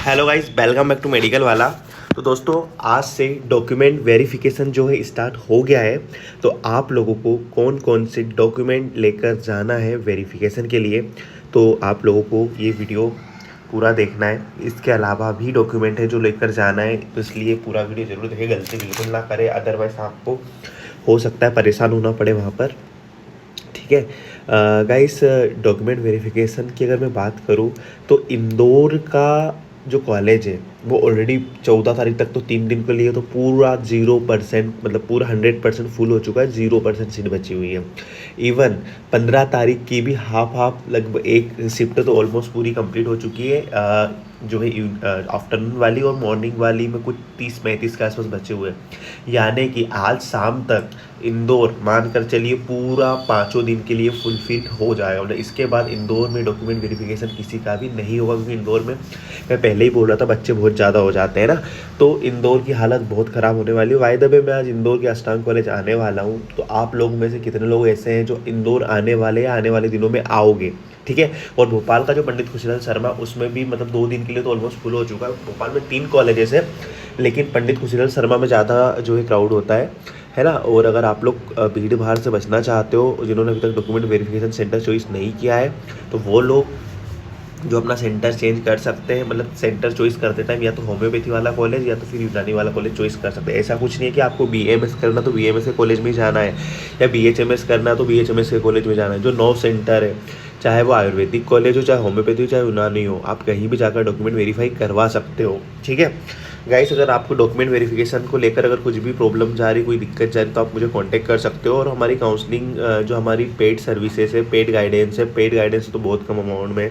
Hello guys, welcome back to medical वाला। तो दोस्तों, आज से डॉक्यूमेंट वेरिफिकेशन जो है स्टार्ट हो गया है। तो आप लोगों को कौन कौन से डॉक्यूमेंट लेकर जाना है वेरिफिकेशन के लिए, तो आप लोगों को ये वीडियो पूरा देखना है। इसके अलावा भी डॉक्यूमेंट है जो लेकर जाना है, तो इसलिए पूरा वीडियो ज़रूर देखें, गलती बिल्कुल ना करें, अदरवाइज़ आपको हो सकता है परेशान होना पड़े वहाँ पर। ठीक है गाइस, डॉक्यूमेंट वेरिफिकेशन की अगर मैं बात करूँ तो इंदौर का जो कॉलेज है वो ऑलरेडी 14 तारीख तक तो 3 दिन के लिए तो पूरा 0% मतलब पूरा 100% फुल हो चुका है, 0% सीट बची हुई है। इवन 15 तारीख की भी हाफ लगभग एक शिफ्ट तो ऑलमोस्ट पूरी कंप्लीट हो चुकी है, जो है आफ्टरनून वाली, और मॉर्निंग वाली में कुछ 30-35 के आसपास बचे हुए हैं। यानी कि आज शाम तक इंदौर मान कर चलिए पूरा 5 दिन के लिए फुलफिल हो जाएगा। मतलब इसके बाद इंदौर में डॉक्यूमेंट वेरिफिकेशन किसी का भी नहीं होगा, क्योंकि इंदौर में मैं पहले ही बोल रहा था बच्चे बहुत ज़्यादा हो जाते हैं ना, तो इंदौर की हालत बहुत ख़राब होने वाली है। वाई द वे मैं आज इंदौर के अष्टांग कॉलेज आने वाला हूँ, तो आप लोगों में से कितने लोग ऐसे हैं जो इंदौर आने वाले या आने वाले दिनों में आओगे? ठीक है। और भोपाल का जो पंडित खुशीलाल शर्मा, उसमें भी मतलब 2 दिन के लिए तो ऑलमोस्ट फुल हो चुका है। भोपाल में 3 कॉलेजेस है, लेकिन पंडित खुशीलाल शर्मा में ज़्यादा जो है क्राउड होता है ना। और अगर आप लोग भीड़ भाड़ से बचना चाहते हो, जिन्होंने अभी तक डॉक्यूमेंट वेरिफिकेशन सेंटर चॉइस नहीं किया है, तो वो लोग जो अपना सेंटर चेंज कर सकते हैं। मतलब सेंटर चॉइस करते टाइम या तो होम्योपैथी वाला कॉलेज या तो फिर यूनानी वाला कॉलेज चॉइस कर सकते हैं। ऐसा कुछ नहीं है कि आपको बीएमएस करना तो बीएमएस के कॉलेज में ही जाना है, या बीएचएमएस करना तो बीएचएमएस के कॉलेज में जाना है। जो 9 सेंटर है, चाहे वो आयुर्वेदिक कॉलेज हो, चाहे होम्योपैथी हो, चाहे यूनानी हो, आप कहीं भी जाकर डॉक्यूमेंट वेरीफाई करवा सकते हो। ठीक है गाइस, अगर आपको डॉक्यूमेंट वेरिफिकेशन को लेकर अगर कुछ भी प्रॉब्लम जा रही, कोई दिक्कत जा रही, तो आप मुझे कांटेक्ट कर सकते हो। और हमारी काउंसलिंग जो हमारी पेड सर्विसेज है, पेड गाइडेंस तो बहुत कम अमाउंट में है।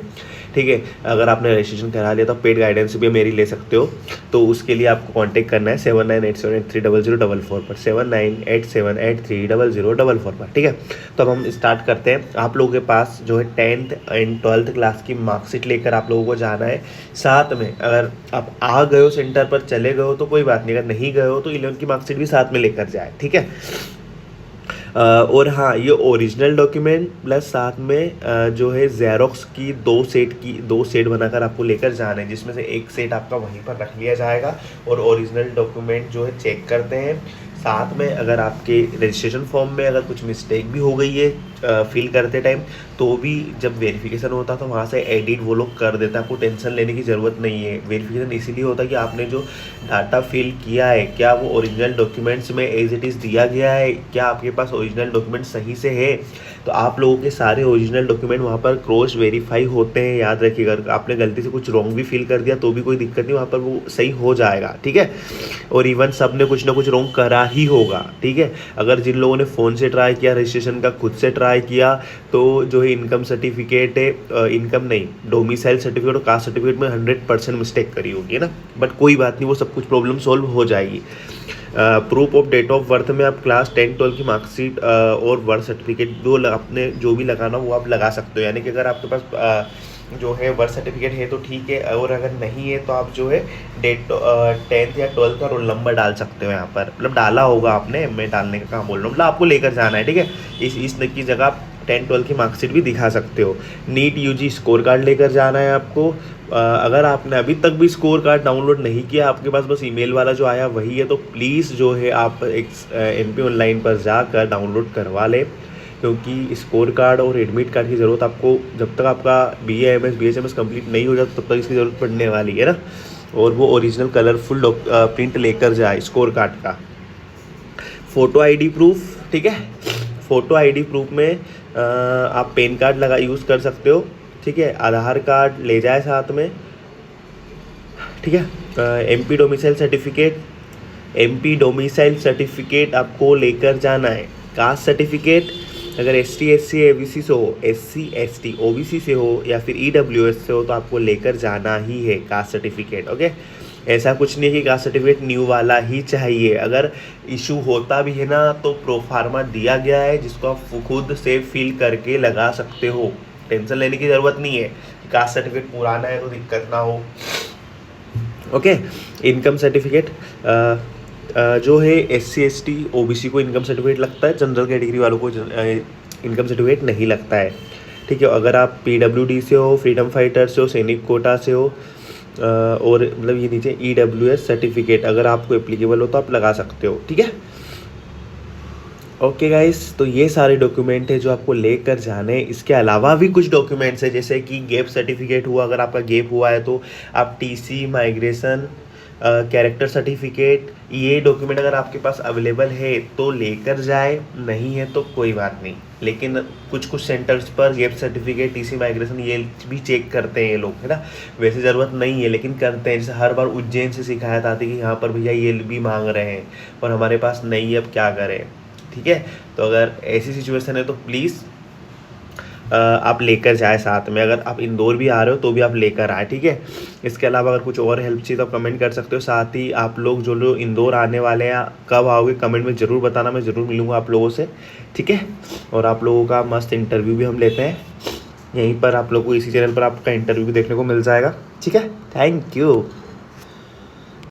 ठीक है, अगर आपने रजिस्ट्रेशन करा लिया तो पेड गाइडेंस भी मेरी ले सकते हो। तो उसके लिए आपको कांटेक्ट करना है 7987830044 पर, 7987830044 पर। ठीक है, तो अब हम स्टार्ट करते हैं। आप लोगों के पास जो है 10th एंड 12th क्लास की मार्कशीट लेकर आप लोगों को जाना है। साथ में अगर आप आ गए हो सेंटर पर, चले गए हो तो कोई बात नहीं, अगर नहीं गए हो तो 11th की मार्कशीट भी साथ में लेकर जाए। ठीक है। और हाँ, ये ओरिजिनल डॉक्यूमेंट प्लस साथ में जो है जेरोक्स की 2 सेट बनाकर आपको लेकर जाना है, जिसमें से एक सेट आपका वहीं पर रख लिया जाएगा और ओरिजिनल डॉक्यूमेंट जो है चेक करते हैं। साथ में अगर आपके रजिस्ट्रेशन फॉर्म में अगर कुछ मिस्टेक भी हो गई है फिल करते टाइम, तो भी जब वेरिफिकेशन होता तो वहाँ से एडिट वो लोग कर देता है। आपको टेंशन लेने की ज़रूरत नहीं है। वेरिफिकेशन इसीलिए होता है कि आपने जो डाटा फिल किया है, क्या वो ओरिजिनल डॉक्यूमेंट्स में एज इट इज़ दिया गया है, क्या आपके पास ओरिजिनल डॉक्यूमेंट सही से है। तो आप लोगों के सारे ओरिजिनल डॉक्यूमेंट वहाँ पर क्रॉस वेरीफाई होते हैं। याद रखिएगा, अगर आपने गलती से कुछ रॉन्ग भी फिल कर दिया तो भी कोई दिक्कत नहीं, वहाँ पर वो सही हो जाएगा। ठीक है। और इवन सब ने कुछ ना कुछ रॉन्ग करा ही होगा। ठीक है, अगर जिन लोगों ने फ़ोन से ट्राई किया, रजिस्ट्रेशन का खुद से ट्राई किया, तो जो है इनकम सर्टिफिकेट है, इनकम नहीं, डोमिसाइल सर्टिफिकेट और कास्ट सर्टिफिकेट में 100% मिस्टेक करी होगी ना, बट कोई बात नहीं, वो सब कुछ प्रॉब्लम सॉल्व हो जाएगी। Proof of date of birth में आप क्लास 10-12 की मार्कशीट और बर्थ सर्टिफिकेट दो आपने जो भी लगाना वो आप लगा सकते हो। यानी कि अगर आपके पास जो है बर्थ सर्टिफिकेट है तो ठीक है, और अगर नहीं है तो आप जो है 10th या 12th का रोल नंबर डाल सकते हो यहाँ पर। मतलब डाला होगा आपने, मैं डालने का काम बोल रहा हूँ, मतलब आपको लेकर जाना है। ठीक है, इस की जगह आप 10-12 की मार्कशीट भी दिखा सकते हो। नीट यूजी स्कोर कार्ड लेकर जाना है आपको। अगर आपने अभी तक भी स्कोर कार्ड डाउनलोड नहीं किया, आपके पास बस ईमेल वाला जो आया वही है, तो प्लीज़ जो है आप एक MP ऑनलाइन पर जाकर डाउनलोड करवा लें, क्योंकि स्कोर कार्ड और एडमिट कार्ड की ज़रूरत आपको जब तक आपका BAMS BHMS कंप्लीट नहीं हो जाता तब तक इसकी ज़रूरत पड़ने वाली है ना। और वो ओरिजिनल कलरफुल प्रिंट लेकर जाए स्कोर कार्ड का। फ़ोटो ID प्रूफ, ठीक है, फ़ोटो ID प्रूफ में आप पैन कार्ड यूज़ कर सकते हो। ठीक है, आधार कार्ड ले जाए साथ में। ठीक है, MP डोमिसाइल सर्टिफिकेट आपको लेकर जाना है। कास्ट सर्टिफिकेट, अगर ST SC ABC से हो, SC ST OBC से हो, या फिर EWS से हो, तो आपको लेकर जाना ही है कास्ट सर्टिफिकेट। ओके, ऐसा कुछ नहीं है कि कास्ट सर्टिफिकेट न्यू वाला ही चाहिए। अगर इशू होता भी है ना, तो प्रोफार्मा दिया गया है जिसको आप खुद से फिल करके लगा सकते हो। टेंशन लेने की ज़रूरत नहीं है। कास्ट सर्टिफिकेट पुराना है तो दिक्कत ना हो। ओके, इनकम सर्टिफिकेट जो है SC ST OBC को इनकम सर्टिफिकेट लगता है, जनरल कैटेगरी वालों को इनकम सर्टिफिकेट नहीं लगता है। ठीक है, अगर आप PWD से हो, फ्रीडम फाइटर से हो, सैनिक कोटा से हो, और मतलब ये नीचे EWS सर्टिफिकेट अगर आपको एप्लीकेबल हो तो आप लगा सकते हो, ठीक है। ओके गाइस, तो ये सारे डॉक्यूमेंट है जो आपको लेकर जाने हैं। इसके अलावा भी कुछ डॉक्यूमेंट्स है, जैसे कि गैप सर्टिफिकेट हुआ, अगर आपका गैप हुआ है तो आप TC, माइग्रेशन, कैरेक्टर सर्टिफिकेट, ये डॉक्यूमेंट अगर आपके पास अवेलेबल है तो लेकर जाए, नहीं है तो कोई बात नहीं। लेकिन कुछ कुछ सेंटर्स पर गैप सर्टिफिकेट, TC, माइग्रेशन ये भी चेक करते हैं ये लोग, है ना। वैसे ज़रूरत नहीं है लेकिन करते हैं। जैसे हर बार उज्जैन से शिकायत आती है कि यहाँ पर भैया ये भी मांग रहे हैं और हमारे पास नहीं है, अब क्या करें, ठीक है। तो अगर ऐसी सिचुएशन है तो प्लीज़ आप लेकर जाए साथ में। अगर आप इंदौर भी आ रहे हो तो भी आप लेकर आए, ठीक है। इसके अलावा अगर कुछ और हेल्प चाहिए तो आप कमेंट कर सकते हो। साथ ही आप लोग जो लोग इंदौर आने वाले हैं कब आओगे कमेंट में ज़रूर बताना, मैं ज़रूर मिलूँगा आप लोगों से, ठीक है। और आप लोगों का मस्त इंटरव्यू भी हम लेते हैं यहीं पर, आप लोग को इसी चैनल पर आपका इंटरव्यू भी देखने को मिल जाएगा, ठीक है। Thank you.